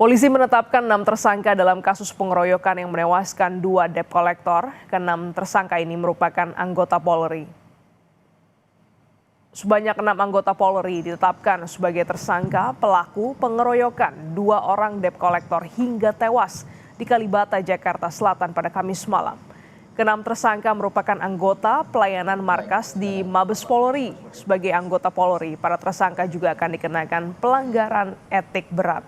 Polisi menetapkan 6 tersangka dalam kasus pengeroyokan yang menewaskan 2 debt collector. Ke-6 tersangka ini merupakan anggota Polri. Sebanyak 6 anggota Polri ditetapkan sebagai tersangka pelaku pengeroyokan 2 orang debt collector hingga tewas di Kalibata, Jakarta Selatan pada Kamis malam. Ke-6 tersangka merupakan anggota pelayanan markas di Mabes Polri. Sebagai anggota Polri, para tersangka juga akan dikenakan pelanggaran etik berat.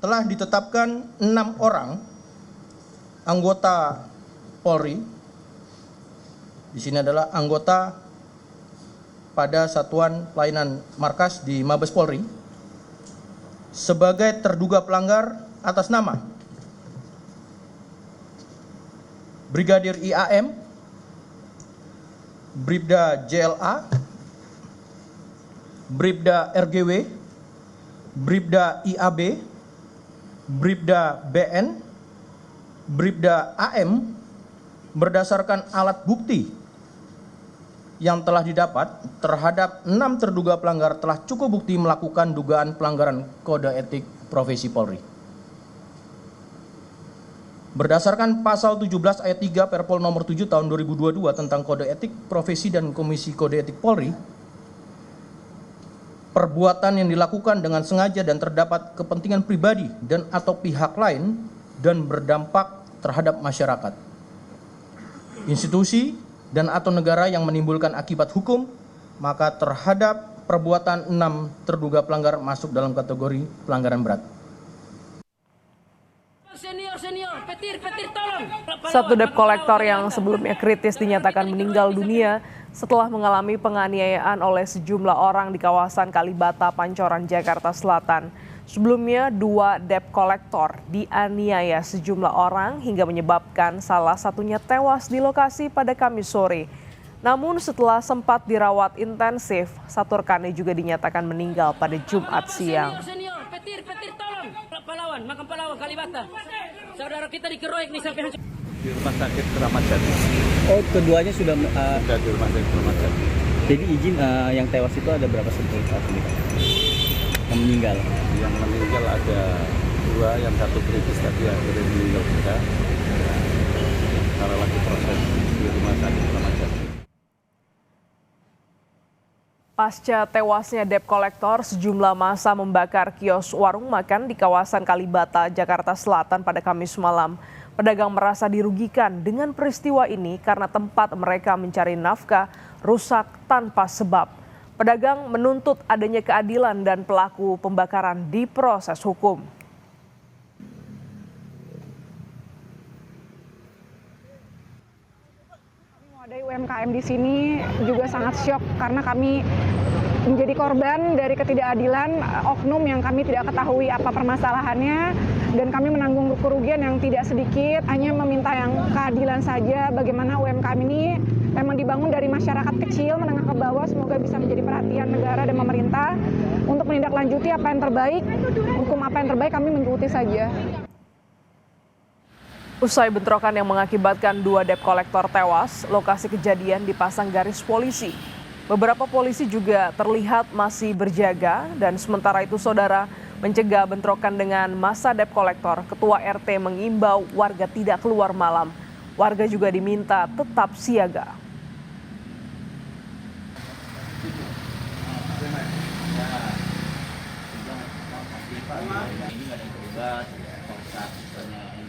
Telah ditetapkan 6 orang anggota Polri. Di sini adalah anggota pada Satuan Pelayanan Markas di Mabes Polri sebagai terduga pelanggar atas nama Brigadir IAM, Bribda JLA, Bribda RGW, Bribda IAB, Bribda BN, Bribda AM berdasarkan alat bukti yang telah didapat terhadap 6 terduga pelanggar telah cukup bukti melakukan dugaan pelanggaran kode etik profesi Polri. Berdasarkan pasal 17 ayat 3 Perpol nomor 7 tahun 2022 tentang kode etik profesi dan Komisi Kode Etik Polri, perbuatan yang dilakukan dengan sengaja dan terdapat kepentingan pribadi dan atau pihak lain dan berdampak terhadap masyarakat, institusi dan atau negara yang menimbulkan akibat hukum, maka terhadap perbuatan 6 terduga pelanggar masuk dalam kategori pelanggaran berat. Satu debt collector yang sebelumnya kritis dinyatakan meninggal dunia setelah mengalami penganiayaan oleh sejumlah orang di kawasan Kalibata, Pancoran, Jakarta Selatan. Sebelumnya 2 debt collector dianiaya sejumlah orang hingga menyebabkan salah satunya tewas di lokasi pada Kamis sore. Namun setelah sempat dirawat intensif, satu rekannya juga dinyatakan meninggal pada Jumat siang. Makam Pahlawan Kalibata. Saudara kita dikeroyok nih sampai di Rumah Sakit Keramat Jati. Oh, keduanya sudah di Rumah Sakit Keramat Jati. Jadi izin yang tewas itu ada berapa sebetulnya saat ini? Yang meninggal? Yang meninggal ada 2, yang 1 kritis tadi akhirnya meninggal juga. Sekarang lagi proses di Rumah Sakit Keramat Jati. Pasca tewasnya debt collector, sejumlah massa membakar kios warung makan di kawasan Kalibata, Jakarta Selatan pada Kamis malam. Pedagang merasa dirugikan dengan peristiwa ini karena tempat mereka mencari nafkah rusak tanpa sebab. Pedagang menuntut adanya keadilan dan pelaku pembakaran diproses hukum. Dari UMKM di sini juga sangat syok karena kami menjadi korban dari ketidakadilan oknum yang kami tidak ketahui apa permasalahannya, dan kami menanggung kerugian yang tidak sedikit, hanya meminta yang keadilan saja. Bagaimana UMKM ini memang dibangun dari masyarakat kecil menengah ke bawah, semoga bisa menjadi perhatian negara dan pemerintah untuk menindaklanjuti apa yang terbaik, hukum apa yang terbaik kami mengikuti saja. Usai bentrokan yang mengakibatkan 2 debt collector tewas, lokasi kejadian dipasang garis polisi. Beberapa polisi juga terlihat masih berjaga, dan sementara itu saudara, mencegah bentrokan dengan massa debt collector, Ketua RT mengimbau warga tidak keluar malam. Warga juga diminta tetap siaga.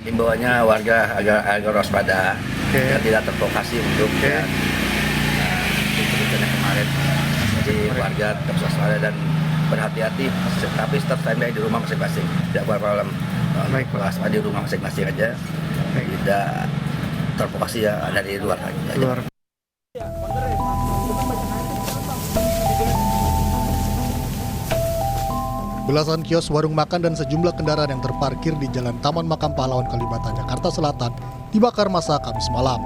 Himbauannya warga agar waspada, tidak terprovokasi untuk itu kemarin. Jadi warga tetap waspada dan berhati-hati, tapi tetap standby di rumah masing-masing. Tidak malam, waspada di rumah masing-masing aja, tidak terprovokasi ya dari luar aja. Belasan kios warung makan dan sejumlah kendaraan yang terparkir di Jalan Taman Makam Pahlawan Kalibata, Jakarta Selatan dibakar massa Kamis malam.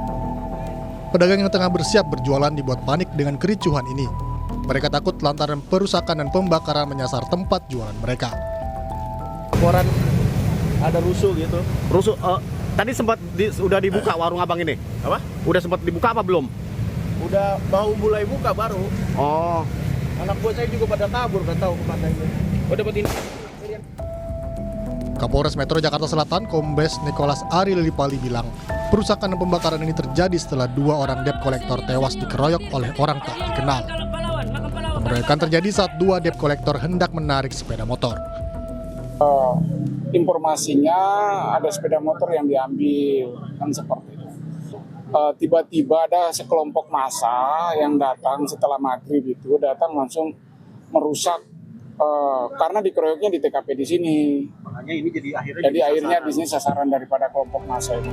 Pedagang yang tengah bersiap berjualan dibuat panik dengan kericuhan ini. Mereka takut lantaran perusakan dan pembakaran menyasar tempat jualan mereka. Laporan ada rusuh gitu. Rusuh, tadi sempat udah dibuka warung abang ini? Apa? Udah sempat dibuka apa belum? Udah mau mulai buka baru. Oh, Anak buah saya juga pada tabur, nggak tahu kemana ini. oh dapat ini. Kapolres Metro Jakarta Selatan, Kombes Nicholas Ari Lilipali bilang, perusakan dan pembakaran ini terjadi setelah 2 orang debt collector tewas dikeroyok oleh orang tak dikenal. Pengeroyokan terjadi saat 2 debt collector hendak menarik sepeda motor. Informasinya ada sepeda motor yang diambil, kan seperti itu. Tiba-tiba ada sekelompok massa yang datang setelah maghrib itu, datang langsung merusak karena dikeroyoknya di TKP di sini. Makanya ini jadi akhirnya di sini sasaran daripada kelompok massa itu.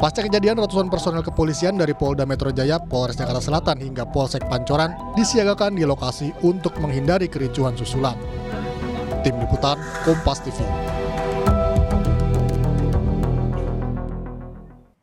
Pasca kejadian, ratusan personel kepolisian dari Polda Metro Jaya, Polres Jakarta Selatan hingga Polsek Pancoran disiagakan di lokasi untuk menghindari kericuhan susulan. Tim Liputan Kompas TV.